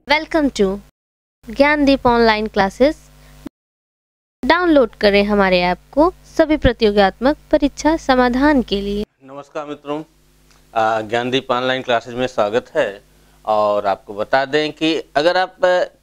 Welcome to Gyandeep online classes. Download करें हमारे app को सभी प्रतियोगितात्मक परीक्षा समाधान के लिए। नमस्कार मित्रों, ज्ञानदीप ऑनलाइन क्लासेस में स्वागत है। और आपको बता दें कि अगर आप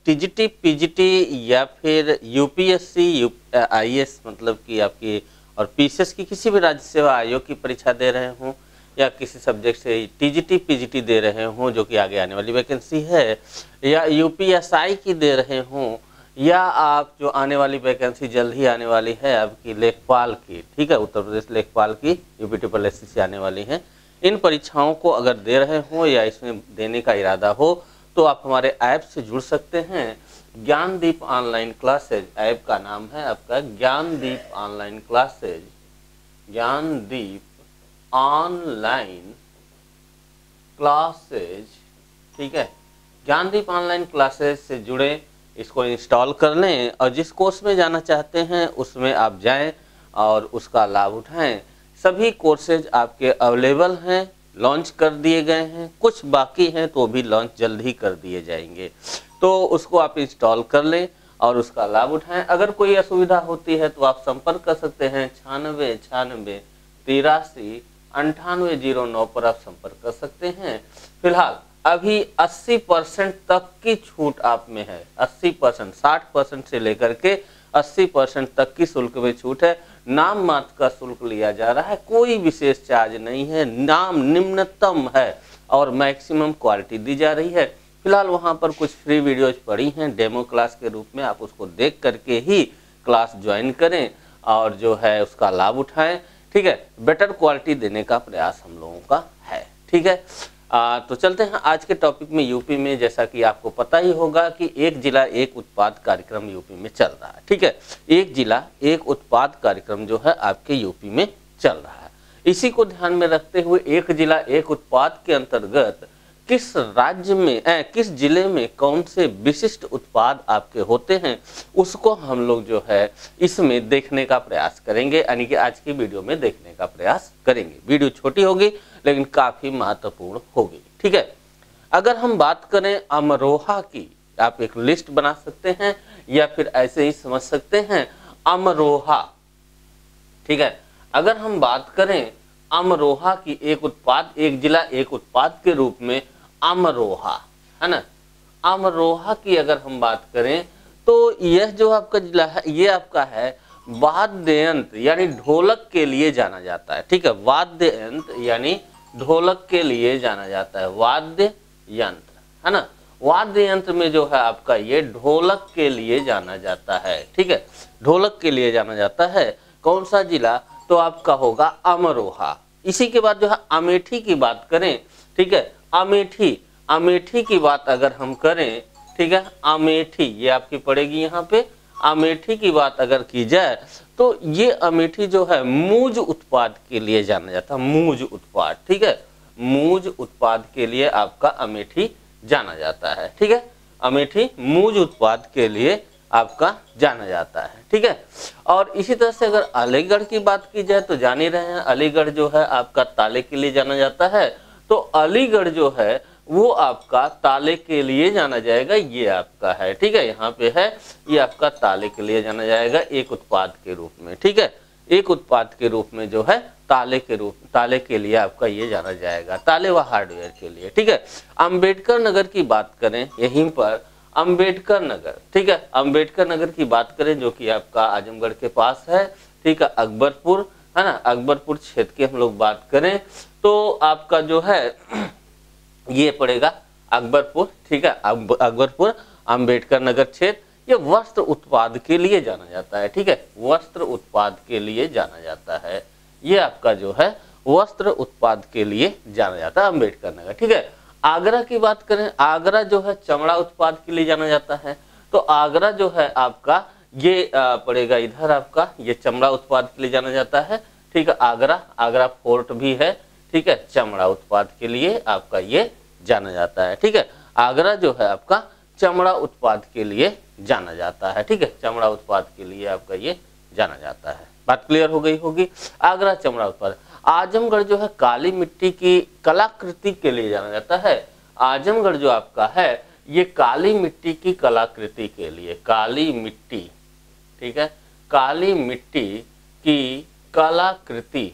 टीजीटी, पीजीटी या फिर यूपीएससी, आईएएस मतलब कि आपकी और पीसीएस की किसी भी राज्य सेवा आयोग की परीक्षा दे रहे हों या किसी सब्जेक्ट से टीजीटी, पीजीटी दे रहे हों जो कि आगे आने वाली वैकेंसी है, या यूपीएसआई की दे रहे हों, या आप जो आने वाली वैकेंसी जल्द ही आने वाली है आपकी लेखपाल की, ठीक है, उत्तर प्रदेश लेखपाल की यूपी ट्रिपल एससी से आने वाली है, इन परीक्षाओं को अगर दे रहे हो या इसमें देने का इरादा हो तो आप हमारे ऐप से जुड़ सकते हैं। ज्ञानदीप ऑनलाइन क्लासेज ऐप का नाम है आपका Gyandeep online classes, Gyandeep online classes, ठीक है। ज्ञानदीप ऑनलाइन क्लासेज से जुड़े, इसको इंस्टॉल कर लें और जिस कोर्स में जाना चाहते हैं उसमें आप जाएं और उसका लाभ उठाएं। सभी कोर्सेज आपके अवेलेबल हैं, लॉन्च कर दिए गए हैं, कुछ बाकी हैं तो भी लॉन्च जल्द ही कर दिए जाएंगे, तो उसको आप इंस्टॉल कर लें और उसका लाभ उठाएं। अगर कोई असुविधा होती है तो आप संपर्क कर सकते हैं 9696839809 पर आप संपर्क कर सकते हैं। फिलहाल अभी 80% तक की छूट आप में है, 80%, 60% से लेकर के 80% तक की शुल्क में छूट है। नाम मात्र का शुल्क लिया जा रहा है, कोई विशेष चार्ज नहीं है, नाम निम्नतम है और मैक्सिमम क्वालिटी दी जा रही है। फिलहाल वहां पर कुछ फ्री वीडियोज पड़ी हैं डेमो क्लास के रूप में, आप उसको देख करके ही क्लास ज्वाइन करें और जो है उसका लाभ उठाएं, ठीक है। बेटर क्वालिटी देने का प्रयास हम लोगों का है, ठीक है। तो चलते हैं आज के टॉपिक में। यूपी में जैसा कि आपको पता ही होगा कि एक जिला एक उत्पाद कार्यक्रम यूपी में चल रहा है, ठीक है। एक जिला एक उत्पाद कार्यक्रम जो है आपके यूपी में चल रहा है। इसी को ध्यान में रखते हुए एक जिला एक उत्पाद के अंतर्गत किस राज्य में किस जिले में कौन से विशिष्ट उत्पाद आपके होते हैं उसको हम लोग जो है इसमें देखने का प्रयास करेंगे, यानी कि आज की वीडियो में देखने का प्रयास करेंगे। वीडियो छोटी होगी लेकिन काफी महत्वपूर्ण होगी, ठीक है। अगर हम बात करें अमरोहा की, आप एक लिस्ट बना सकते हैं या फिर ऐसे ही समझ सकते हैं अमरोहा, ठीक है। अगर हम बात करें अमरोहा की, एक उत्पाद, एक जिला एक उत्पाद के रूप में अमरोहा, है ना। अमरोहा की अगर हम बात करें तो यह जो आपका जिला है ये आपका है वाद्य यंत्र यानी ढोलक के लिए जाना जाता है, ठीक है। वाद्य यंत्र यानी ढोलक के लिए जाना जाता है, वाद्य यंत्र, है ना। वाद्य यंत्र में जो है आपका ये ढोलक के लिए जाना जाता है, ठीक है। ढोलक के लिए जाना जाता है। कौन सा जिला? तो आपका होगा अमरोहा। इसी के बाद जो है अमेठी की बात करें, ठीक है। अमेठी की बात अगर हम करें, ठीक है, अमेठी ये आपकी पड़ेगी यहाँ पे। अमेठी की बात अगर की जाए तो ये अमेठी जो है मूज उत्पाद के लिए जाना जाता है, मूज उत्पाद, ठीक है। मूज उत्पाद के लिए आपका अमेठी जाना जाता है, ठीक है। अमेठी मूज उत्पाद के लिए आपका जाना जाता है, ठीक है। और इसी तरह से अगर अलीगढ़ की बात की जाए तो जान ही रहे हैं अलीगढ़ जो है आपका ताले के लिए जाना जाता है, तो अलीगढ़ जो है वो आपका ताले के लिए जाना जाएगा, ये आपका है, ठीक है। यहाँ पे है ये आपका ताले के लिए जाना जाएगा एक उत्पाद के रूप में, ठीक है। एक उत्पाद के रूप में जो है ताले के लिए आपका ये जाना जाएगा, ताले व हार्डवेयर के लिए, ठीक है। अंबेडकर नगर की बात करें, यहीं पर अंबेडकर नगर, ठीक है। अंबेडकर नगर की बात करें जो कि आपका आजमगढ़ के पास है, ठीक है। अकबरपुर, है ना, अकबरपुर क्षेत्र की हम लोग बात करें तो आपका जो है ये पड़ेगा अकबरपुर, ठीक है। अकबरपुर अंबेडकर नगर क्षेत्र, ये वस्त्र उत्पाद के लिए जाना जाता है, ठीक है। वस्त्र उत्पाद के लिए जाना जाता है, ये आपका जो है वस्त्र उत्पाद के लिए जाना जाता है अंबेडकर नगर, ठीक है। आगरा की बात करें, आगरा जो है चमड़ा उत्पाद के लिए जाना जाता है, तो आगरा जो है आपका ये पड़ेगा इधर, आपका ये चमड़ा उत्पाद के लिए जाना जाता है, ठीक है। आगरा फोर्ट भी है, ठीक है, चमड़ा उत्पाद के लिए आपका ये जाना जाता है, ठीक है। आगरा जो है आपका चमड़ा उत्पाद के लिए जाना जाता है, ठीक है। चमड़ा उत्पाद के लिए आपका ये जाना जाता है। बात क्लियर हो गई होगी। आगरा चमड़ा उत्पाद। आजमगढ़ जो है काली मिट्टी की कलाकृति के लिए जाना जाता है। आजमगढ़ जो आपका है ये काली मिट्टी की कलाकृति के लिए, काली मिट्टी, ठीक है, काली मिट्टी की कलाकृति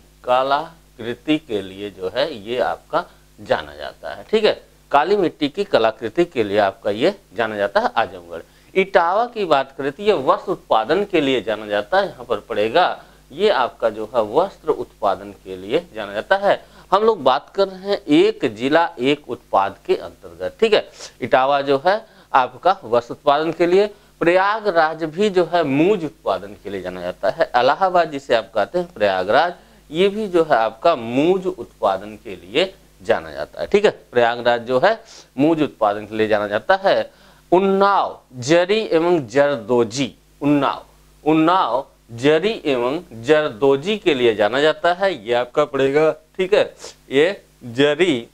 के लिए जो है ये आपका जाना जाता है, ठीक है। काली मिट्टी की कलाकृति के लिए आपका ये जाना जाता है आजमगढ़। इटावा की बात करें तो ये वस्त्र उत्पादन के लिए जाना जाता है, यहाँ पर पड़ेगा, ये आपका जो है वस्त्र उत्पादन के लिए जाना जाता है। हम लोग बात कर रहे हैं एक जिला एक उत्पाद के अंतर्गत, ठीक है। इटावा जो है आपका वस्त्र उत्पादन के लिए, प्रयागराज भी जो है मूज उत्पादन के लिए जाना जाता है। इलाहाबाद जिसे आप कहते हैं प्रयागराज, ये भी जो है आपका मूज उत्पादन के लिए जाना जाता है, ठीक है। प्रयागराज जो है मूज उत्पादन के लिए जाना जाता है। उन्नाव जरी एवं जरदोजी, उन्नाव जरी एवं जरदोजी के लिए जाना जाता है, ये आपका पड़ेगा, ठीक है। ये जरी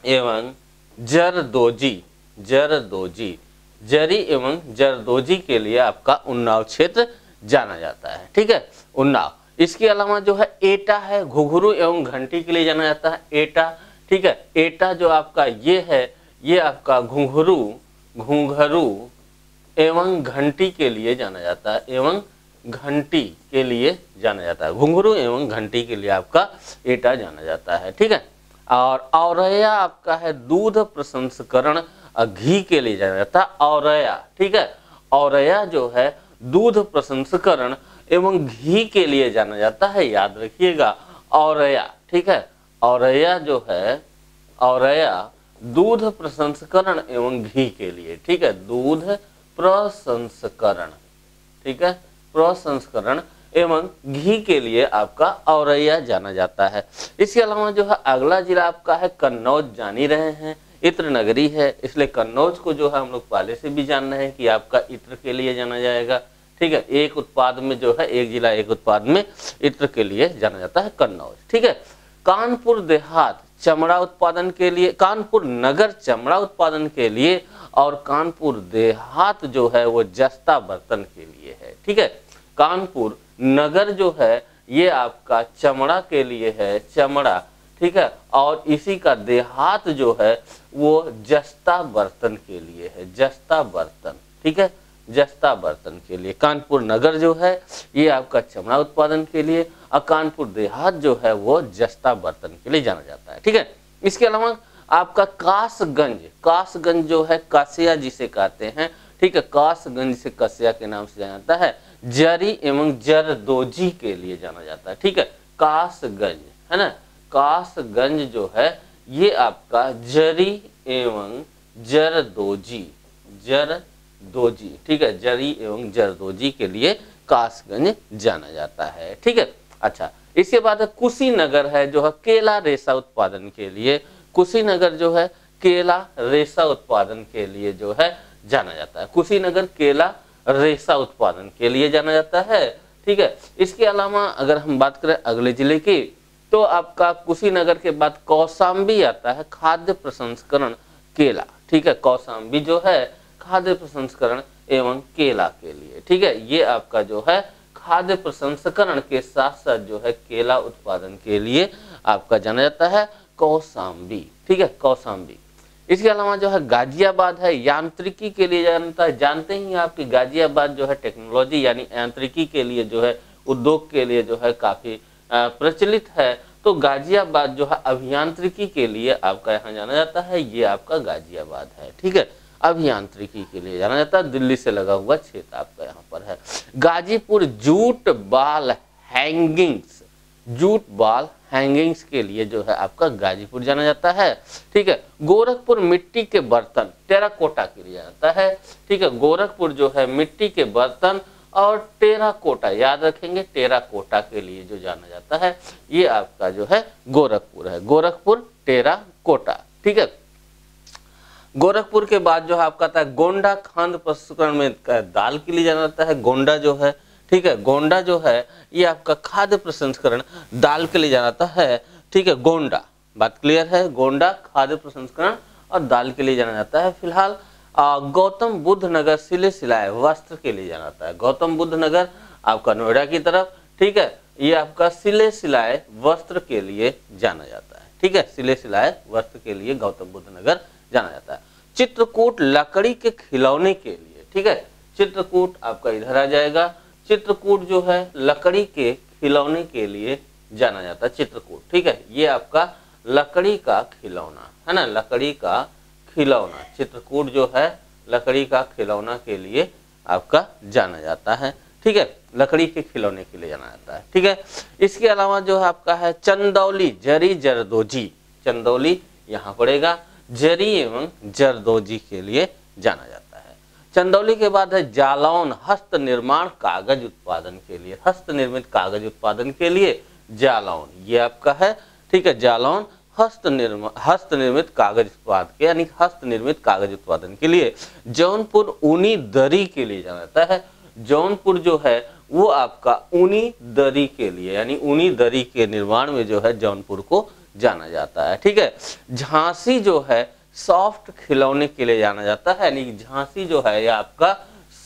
एवं जरदोजी, जरी एवं जरदोजी के लिए आपका उन्नाव क्षेत्र जाना जाता है, ठीक है, उन्नाव। इसके अलावा जो है एटा है, घुंघरू एवं घंटी के लिए जाना जाता है, एटा, ठीक है। एटा जो आपका ये है, ये आपका घुंघरू एवं घंटी के लिए जाना जाता है, एवं घंटी के लिए जाना जाता है, घुंघरू एवं घंटी के लिए आपका एटा जाना जाता है, ठीक है। और औरैया आपका है दूध प्रसंस्करण घी के लिए जाना जाता है, औरैया, ठीक है। औरैया जो है दूध प्रसंस्करण एवं घी के लिए जाना जाता है, याद रखिएगा, औरैया, ठीक है। औरैया जो है, औरैया दूध प्रसंस्करण एवं घी के लिए, ठीक है, दूध प्रसंस्करण, ठीक है, प्रसंस्करण एवं घी के लिए आपका औरैया जाना जाता है। इसके अलावा जो है अगला जिला आपका है कन्नौज, जान ही रहे हैं, इत्र नगरी है, इसलिए कन्नौज को जो है हम लोग पहले से भी जान रहे हैं कि आपका इत्र के लिए जाना जाएगा, ठीक है। एक उत्पाद में जो है, एक जिला एक उत्पाद में इत्र के लिए जाना जाता है कन्नौज, ठीक है। कानपुर देहात चमड़ा उत्पादन के लिए, कानपुर नगर चमड़ा उत्पादन के लिए, और कानपुर देहात जो है वो जस्ता बर्तन के लिए है, ठीक है। कानपुर नगर जो है ये आपका चमड़ा के लिए है, चमड़ा, ठीक है, और इसी का देहात जो है वो जस्ता बर्तन के लिए है, जस्ता बर्तन, ठीक है, जस्ता बर्तन के लिए। कानपुर नगर जो है ये आपका चमड़ा उत्पादन के लिए, और कानपुर देहात जो है वो जस्ता बर्तन के लिए जाना जाता है, ठीक है। इसके अलावा आपका कासगंज जो है कासिया जिसे कहते हैं, ठीक है, कासगंज से कसिया के नाम से जाना जाता है, जरी एवं जरदोजी के लिए जाना जाता है, ठीक है। कासगंज है ना, कासगंज जो है ये आपका जरी एवं जरदोजी, ठीक है, जरी एवं जरदोजी के लिए कासगंज जाना जाता है, ठीक है। अच्छा, इसके बाद कुशीनगर है जो है केला रेशा उत्पादन के लिए, कुशीनगर जो है केला रेशा उत्पादन के लिए जो है जाना जाता है, कुशीनगर केला रेशा उत्पादन के लिए जाना जाता है, ठीक है। इसके अलावा अगर हम बात करें अगले जिले की, तो आपका कुशीनगर के बाद कौशाम्बी आता है, खाद्य प्रसंस्करण केला, ठीक है, कौशाम्बी जो है खाद्य प्रसंस्करण एवं केला के लिए, ठीक है। ये आपका जो है खाद्य प्रसंस्करण के साथ साथ जो है केला उत्पादन के लिए आपका जाना जाता है कौशाम्बी, ठीक है, कौशाम्बी। इसके अलावा जो है गाजियाबाद है, यांत्रिकी के लिए जानता है, जानते ही आपकी गाजियाबाद जो है टेक्नोलॉजी यानी यांत्रिकी के लिए जो है, उद्योग के लिए जो है काफी प्रचलित है, तो गाजियाबाद जो है अभियांत्रिकी के लिए आपका यहाँ जाना जाता है, ये आपका गाजियाबाद है, ठीक है, अभियांत्रिकी के लिए जाना जाता है, दिल्ली से लगा हुआ क्षेत्र आपका यहाँ पर है। गाजीपुर जूट बाल हैंगिंग्स के लिए जो है आपका गाजीपुर जाना जाता है, ठीक है। गोरखपुर मिट्टी के बर्तन टेराकोटा के लिए जाता है, ठीक है, गोरखपुर जो है मिट्टी के बर्तन और टेराकोटा, याद रखेंगे, टेराकोटा के लिए जो जाना जाता है ये आपका जो है गोरखपुर है, गोरखपुर टेराकोटा, ठीक है। गोरखपुर के बाद जो है आपका आता है गोंडा, खाद्य प्रसंस्करण में दाल के लिए जाना जाता है, गोंडा जो है, ठीक है, गोंडा जो है ये आपका खाद्य प्रसंस्करण दाल के लिए जाना जाता है, ठीक है, गोंडा, बात क्लियर है, गोंडा खाद्य प्रसंस्करण और दाल के लिए जाना जाता है। फिलहाल गौतम बुद्ध नगर सिले सिलाए वस्त्र के लिए जाना जाता है, गौतम बुद्ध नगर आपका नोएडा की तरफ, ठीक है, ये आपका सिले सिलाए वस्त्र के लिए जाना जाता है, ठीक है, सिले सिलाए वस्त्र के लिए गौतम बुद्ध नगर जाना जाता है। चित्रकूट लकड़ी के खिलौने के लिए, ठीक है, चित्रकूट आपका इधर आ जाएगा। चित्रकूट जो है लकड़ी के खिलौने के लिए जाना जाता है, चित्रकूट, ठीक है, ये आपका लकड़ी का खिलौना है ना, लकड़ी का खिलौना, चित्रकूट जो है लकड़ी का खिलौना के लिए आपका जाना जाता है, ठीक है, लकड़ी के खिलौने के लिए जाना जाता है, ठीक है। इसके अलावा जो है आपका है चंदौली जरी जरदोजी, चंदौली यहाँ पड़ेगा, जरी एवं जरदोजी के लिए जाना जाता है। चंदौली के बाद है जालौन, हस्त निर्माण कागज उत्पादन के लिए, हस्त निर्मित कागज उत्पादन के लिए जालौन, ये आपका है, ठीक है, जालौन हस्त निर्मित कागज उत्पाद के यानी हस्त निर्मित कागज उत्पादन के लिए। जौनपुर ऊनी दरी के लिए जाना जाता है, जौनपुर जो है वो आपका ऊनी दरी के लिए यानी ऊनी दरी के निर्माण में जो है जौनपुर को जाना जाता है, ठीक है। झांसी जो है सॉफ्ट खिलौने के लिए जाना जाता है, यानी झांसी जो है ये आपका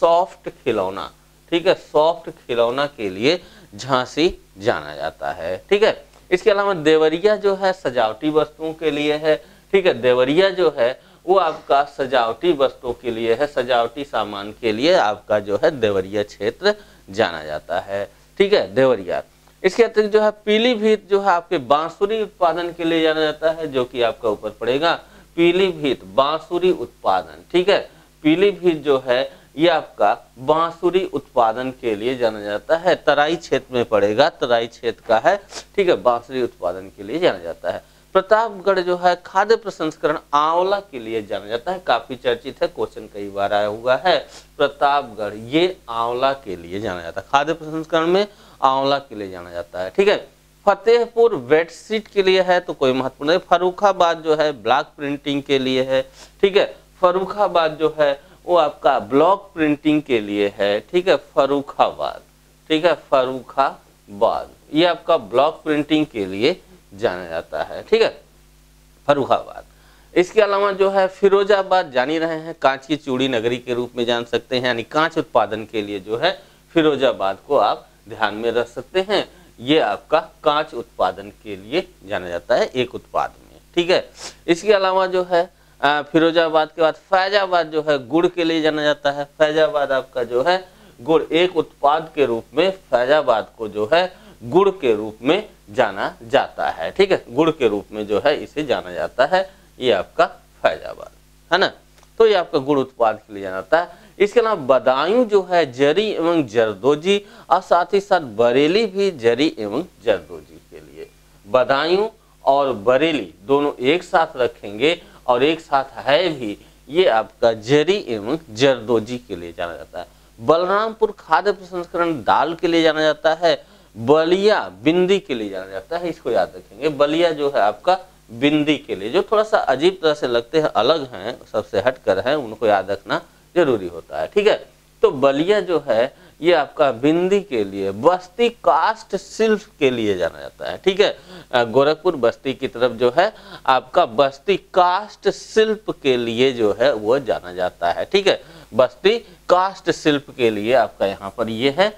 सॉफ्ट खिलौना, ठीक है, सॉफ्ट खिलौना के लिए झांसी जाना जाता है, ठीक है। इसके अलावा देवरिया जो है सजावटी वस्तुओं के लिए है, ठीक है, देवरिया जो है वो आपका सजावटी वस्तुओं के लिए है, सजावटी सामान के लिए आपका जो है देवरिया क्षेत्र जाना जाता है, ठीक है, देवरिया। इसके अतिरिक्त जो है पीलीभीत जो है आपके बांसुरी उत्पादन के लिए जाना जाता है, जो कि आपका ऊपर पड़ेगा, पीलीभीत बांसुरी उत्पादन, ठीक है, पीलीभीत जो है ये आपका बांसुरी उत्पादन के लिए जाना जाता है, तराई क्षेत्र में पड़ेगा, तराई क्षेत्र का है, ठीक है, बांसुरी उत्पादन के लिए जाना जाता है। प्रतापगढ़ जो है खाद्य प्रसंस्करण आंवला के लिए जाना जाता है, काफी चर्चित है, क्वेश्चन कई बार आया हुआ है, प्रतापगढ़ ये आंवला के लिए जाना जाता है, खाद्य प्रसंस्करण में आंवला के लिए जाना जाता है, ठीक है। फतेहपुर बेडशीट के लिए है तो कोई महत्वपूर्ण नहीं। फर्रुखाबाद जो है ब्लॉक प्रिंटिंग के लिए है, ठीक है, फर्रुखाबाद जो है वो आपका ब्लॉक प्रिंटिंग के लिए है, ठीक है, फर्रुखाबाद, ठीक है, फर्रुखाबाद ये आपका ब्लॉक प्रिंटिंग के लिए जाना जाता है, ठीक है, फर्रुखाबाद। इसके अलावा जो है फिरोजाबाद जान ही रहे हैं, कांच की चूड़ी नगरी के रूप में जान सकते हैं, यानी कांच उत्पादन के लिए जो है फिरोजाबाद को आप ध्यान में रख सकते हैं, ये आपका कांच उत्पादन के लिए जाना जाता है एक उत्पाद में, ठीक है। इसके अलावा जो है फिरोजाबाद के बाद फैजाबाद जो है गुड़ के लिए जाना जाता है, फैजाबाद आपका जो है गुड़ एक उत्पाद के रूप में फैजाबाद को जो है गुड़ के रूप में जाना जाता है, ठीक है, गुड़ के रूप में जो है इसे जाना जाता है, ये आपका फैजाबाद है ना, तो ये आपका गुड़ उत्पाद के लिए जाना जाता है। इसके अलावा बदायूं जो है जरी एवं जरदोजी और साथ ही साथ बरेली भी जरी एवं जरदोजी के लिए, बदायूं और बरेली दोनों एक साथ रखेंगे और एक साथ है भी, ये आपका जरी एवं जरदोजी के लिए जाना जाता है। बलरामपुर खाद्य प्रसंस्करण दाल के लिए जाना जाता है, बलिया बिंदी के लिए जाना जाता है, इसको याद रखेंगे, बलिया जो है आपका बिंदी के लिए, जो थोड़ा सा अजीब तरह से लगते हैं, अलग हैं, सबसे हटकर हैं, उनको याद रखना जरूरी होता है, ठीक है। तो बलिया जो है ये आपका बिंदी के लिए, बस्ती कास्ट शिल्प के लिए जाना जाता है, ठीक है, गोरखपुर बस्ती की तरफ जो है आपका बस्ती कास्ट शिल्प के लिए जो है वो जाना जाता है, ठीक है, बस्ती कास्ट शिल्प के लिए आपका यहाँ पर ये है,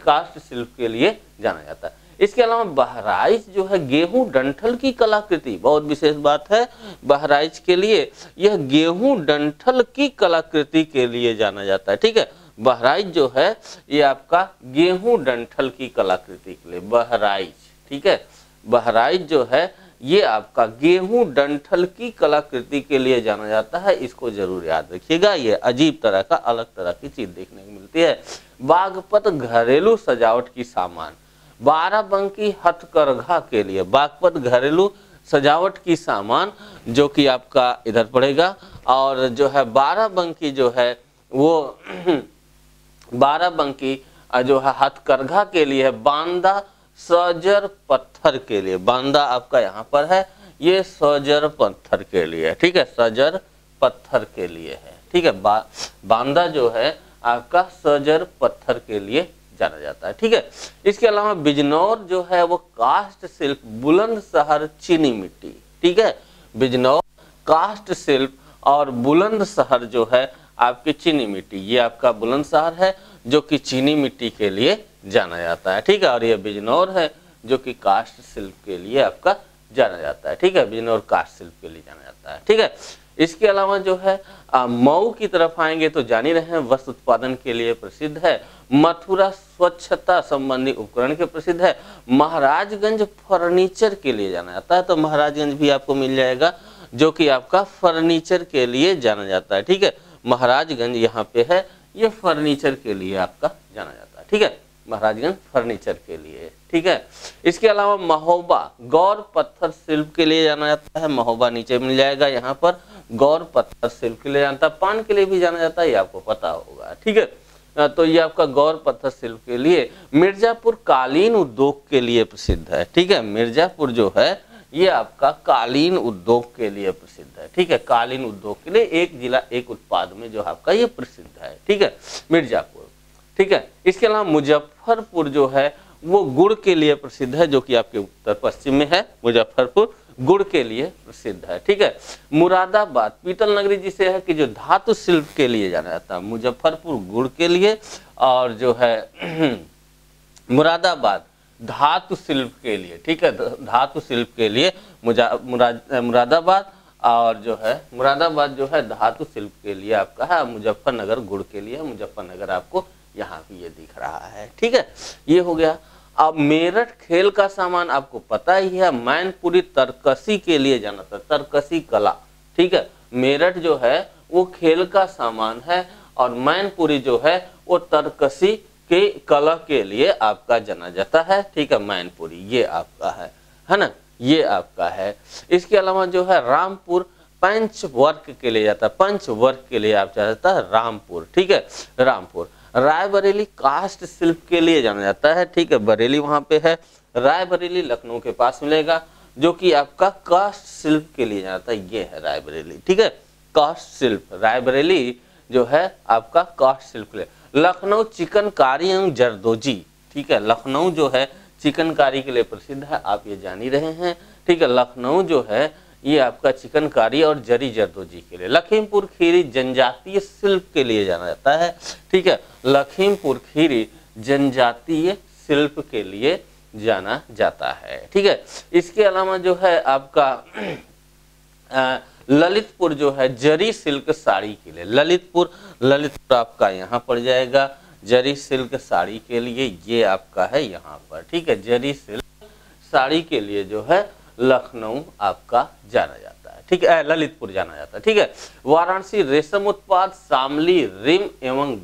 कास्ट शिल्प के लिए जाना जाता है। इसके अलावा बहराइच जो है गेहूं डंठल की कलाकृति, बहुत विशेष बात है, बहराइच के लिए यह गेहूं डंठल की कलाकृति के लिए जाना जाता है, ठीक है, बहराइच जो है ये आपका गेहूं डंठल की कलाकृति के लिए, बहराइच, ठीक है, बहराइच जो है ये आपका गेहूं डंठल की कलाकृति के लिए जाना जाता है, इसको जरूर याद रखिएगा, ये अजीब तरह का अलग तरह की चीज देखने को मिलती है। बागपत घरेलू सजावट की सामान, बाराबंकी हथकरघा के लिए, बागपत घरेलू सजावट की सामान जो कि आपका इधर पड़ेगा, और जो है बाराबंकी जो है वो बाराबंकी जो है हथकरघा के लिए है, बांदा सजर पत्थर के लिए, बांदा आपका यहाँ पर है, ये सजर पत्थर के लिए, ठीक है, सजर पत्थर के लिए है, ठीक है, बांदा जो है आपका सजर पत्थर के लिए जाना जाता है, ठीक है। इसके अलावा बिजनौर जो है वो कास्ट शिल्प बुलंदशहर चीनी मिट्टी, ठीक है, बिजनौर कास्ट शिल्प और बुलंदशहर जो है आपकी चीनी मिट्टी, ये आपका बुलंदशहर है जो कि चीनी मिट्टी के लिए जाना जाता है, ठीक है, और ये बिजनौर है जो कि कास्ट शिल्प के लिए आपका जाना जाता है, ठीक है, बिजनौर कास्ट शिल्प के लिए जाना जाता है, ठीक है। इसके अलावा जो है मऊ की तरफ आएंगे तो जान ही रहे हैं वस्त्र उत्पादन के लिए प्रसिद्ध है। मथुरा स्वच्छता संबंधी उपकरण के प्रसिद्ध है। महाराजगंज फर्नीचर के लिए जाना जाता है, तो महाराजगंज भी आपको मिल जाएगा जो कि आपका फर्नीचर के लिए जाना जाता है। ठीक है, महाराजगंज यहाँ पे है, ये फर्नीचर के लिए आपका जाना जाता है। ठीक है, महाराजगंज फर्नीचर के लिए। ठीक है, इसके अलावा महोबा गौर पत्थर शिल्प के लिए जाना जाता है। महोबा नीचे मिल जाएगा, यहाँ पर गौर पत्थर शिल्प के लिए जाता है। पान के लिए भी जाना जाता है, ये आपको पता होगा। ठीक है, तो ये आपका गौर पत्थर शिल्प के लिए। मिर्जापुर कालीन उद्योग के लिए प्रसिद्ध है। ठीक है, मिर्जापुर जो है ये आपका कालीन उद्योग के लिए प्रसिद्ध है। ठीक है, कालीन उद्योग के लिए एक जिला एक उत्पाद में जो आपका ये प्रसिद्ध है। ठीक है, मिर्जापुर। ठीक है, इसके अलावा मुजफ्फरपुर जो है वो गुड़ के लिए प्रसिद्ध है, जो कि आपके उत्तर पश्चिम में है। मुजफ्फरपुर गुड़ के लिए प्रसिद्ध है। ठीक है, मुरादाबाद पीतल नगरी जिसे है कि जो धातु शिल्प के लिए जाना जाता है। मुजफ्फरपुर गुड़ के लिए और जो है मुरादाबाद धातु शिल्प के लिए। ठीक है, धातु शिल्प के लिए मुरादाबाद, और जो है मुरादाबाद जो है धातु शिल्प के लिए आपका है। मुजफ्फरनगर गुड़ के लिए, मुजफ्फरनगर आपको यहाँ भी ये दिख रहा है। ठीक है, ये हो गया। अब मेरठ खेल का सामान आपको पता ही है, मैनपुरी तरकसी के लिए जाना था, तरकसी कला। ठीक है, मेरठ जो है वो खेल का सामान है और मैनपुरी जो है वो तरकसी के कला के लिए आपका जाना जाता है। ठीक है, मैनपुरी ये आपका है ना, ये आपका है। इसके अलावा जो है रामपुर पंच वर्क के लिए जाता है, पंच वर्क के लिए आप जाता है रामपुर। ठीक है, रामपुर। रायबरेली कास्ट शिल्प के लिए जाना जाता है। ठीक है, बरेली वहां पे है। रायबरेली लखनऊ के पास मिलेगा, जो कि आपका कास्ट शिल्प के लिए जाता है। ये है रायबरेली। ठीक है, कास्ट शिल्प रायबरेली जो है आपका कास्ट शिल्प के लिए। लखनऊ चिकनकारी एवं जरदोजी। ठीक है, लखनऊ जो है चिकनकारी के लिए प्रसिद्ध है, आप ये जान ही रहे हैं। ठीक है, लखनऊ जो है ये आपका चिकनकारी और जरी जरदोजी के लिए। लखीमपुर खीरी जनजातीय शिल्प के लिए जाना जाता है। ठीक है, लखीमपुर खीरी जनजातीय शिल्प के लिए जाना जाता है। ठीक है, इसके अलावा जो है आपका ललितपुर जो है जरी सिल्क साड़ी के लिए। ललितपुर आपका यहाँ पड़ जाएगा जरी सिल्क साड़ी के लिए, ये आपका है यहाँ पर। ठीक है, जरी सिल्क साड़ी के लिए जो है लखनऊ आपका जाना जाता है। ठीक है, ललितपुर जाना जाता है। ठीक है, वाराणसी रेशम उत्पाद शामली रिम एवं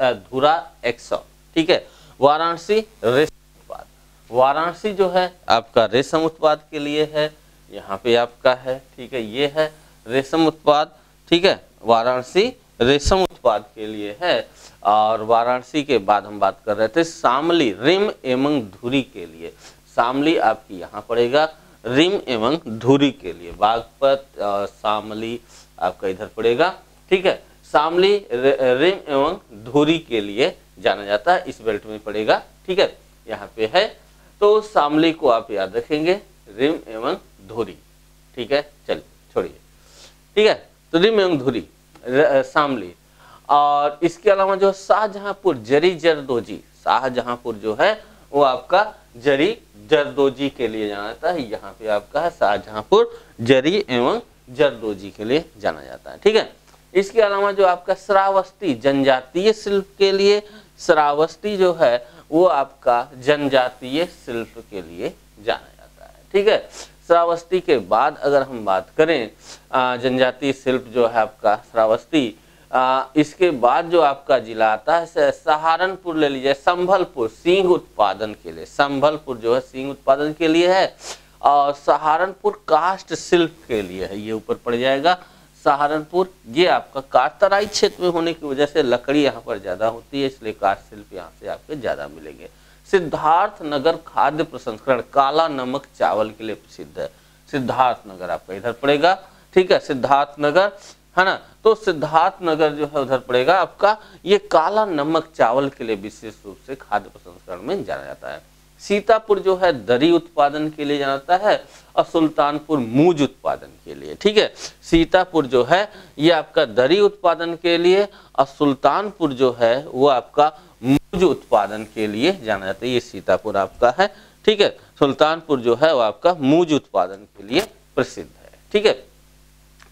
धुरा एक्सो। ठीक है, वाराणसी रेशम उत्पाद, वाराणसी जो है आपका रेशम उत्पाद के लिए है, यहाँ पे आपका है। ठीक है, ये है रेशम उत्पाद। ठीक है, वाराणसी रेशम उत्पाद के लिए है। और वाराणसी के बाद हम बात कर रहे थे शामली रिम एवं धुरी के लिए। शामली आपकी यहाँ पड़ेगा रिम एवं धुरी के लिए। बागपत और शामली आपका इधर पड़ेगा। ठीक है, शामली रिम एवं धुरी के लिए जाना जाता है, इस बेल्ट में पड़ेगा। ठीक है, यहाँ पे है, तो शामली को आप याद रखेंगे, रिम एवं धुरी। ठीक है, चलिए छोड़िए। ठीक है, तो रिम एवं धुरी शामली। और इसके अलावा जो शाहजहांपुर जरी जरदोजी, शाहजहांपुर जो है वो आपका जरी जरदोजी के लिए जाना जाता है। यहाँ पे आपका है शाहजहांपुर जरी एवं जरदोजी के लिए जाना जाता है। ठीक है, इसके अलावा जो आपका श्रावस्ती जनजातीय शिल्प के लिए, श्रावस्ती जो है वो आपका जनजातीय शिल्प के लिए जाना जाता है। ठीक है, श्रावस्ती के बाद अगर हम बात करें जनजातीय शिल्प जो है आपका श्रावस्ती, इसके बाद जो आपका जिला आता है सहारनपुर ले लीजिए, संभलपुर सिंह उत्पादन के लिए। संभलपुर जो है सिंह उत्पादन के लिए है और सहारनपुर काष्ठ शिल्प के लिए है, ये ऊपर पड़ जाएगा सहारनपुर। ये आपका काश्तराई क्षेत्र में होने की वजह से लकड़ी यहाँ पर ज्यादा होती है, इसलिए काष्ठ शिल्प यहाँ से आपके ज्यादा मिलेंगे। सिद्धार्थ नगर खाद्य प्रसंस्करण काला नमक चावल के लिए प्रसिद्ध है। सिद्धार्थ नगर आपका इधर पड़ेगा। ठीक है, सिद्धार्थ नगर है ना, तो सिद्धार्थ नगर जो है उधर पड़ेगा आपका। ये काला नमक चावल के लिए विशेष रूप से खाद्य प्रसंस्करण में जाना जाता है। सीतापुर जो है दरी उत्पादन के लिए जाना जाता है और सुल्तानपुर मूज उत्पादन के लिए। ठीक है, सीतापुर जो है ये आपका दरी उत्पादन के लिए और सुल्तानपुर जो है वो आपका मूज उत्पादन के लिए जाना जाता है। ये सीतापुर आपका है। ठीक है, सुल्तानपुर जो है वो आपका मूज उत्पादन के लिए प्रसिद्ध है। ठीक है,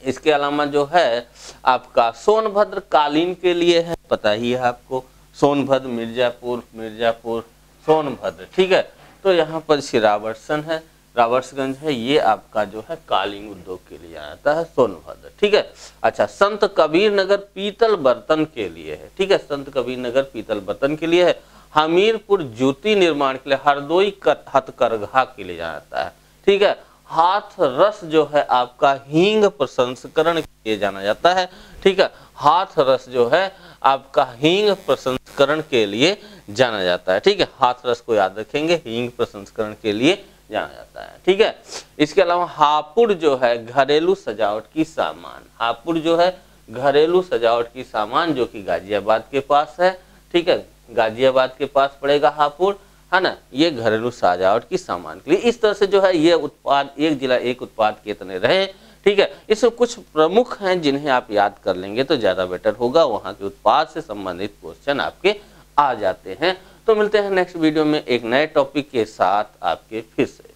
इसके अलावा जो है आपका सोनभद्र कालीन के लिए है, पता ही है आपको, सोनभद्र, मिर्जापुर सोनभद्र, ठीक है। तो यहाँ पर रावर्सन है, रावर्सगंज है, ये आपका जो है कालीन उद्योग के लिए आता है सोनभद्र, ठीक है। अच्छा, संत कबीर नगर पीतल बर्तन के लिए है, ठीक है, संत कबीर नगर पीतल बर्तन के लिए है। हमीरपुर जूती निर्माण के लिए, हरदोई हथकरघा के लिए जाता है, ठीक है। हाथरस जो है आपका हींग प्रसंस्करण के लिए जाना जाता है, ठीक है। हाथरस जो है आपका हींग प्रसंस्करण के लिए जाना जाता है, ठीक है। हाथरस को याद रखेंगे, हींग प्रसंस्करण के लिए जाना जाता है, ठीक है। इसके अलावा हापुड़ जो है घरेलू सजावट की सामान, हापुड़ जो है घरेलू सजावट की सामान, जो कि गाजियाबाद के पास है, ठीक है, गाजियाबाद के पास पड़ेगा हापुड़, है ना। ये घरेलू सजावट की सामान के लिए, इस तरह से जो है ये उत्पाद, एक जिला एक उत्पाद कितने रहे, ठीक है। इसमें कुछ प्रमुख हैं जिन्हें आप याद कर लेंगे तो ज्यादा बेटर होगा, वहां के उत्पाद से संबंधित क्वेश्चन आपके आ जाते हैं। तो मिलते हैं नेक्स्ट वीडियो में एक नए टॉपिक के साथ आपके फिर से।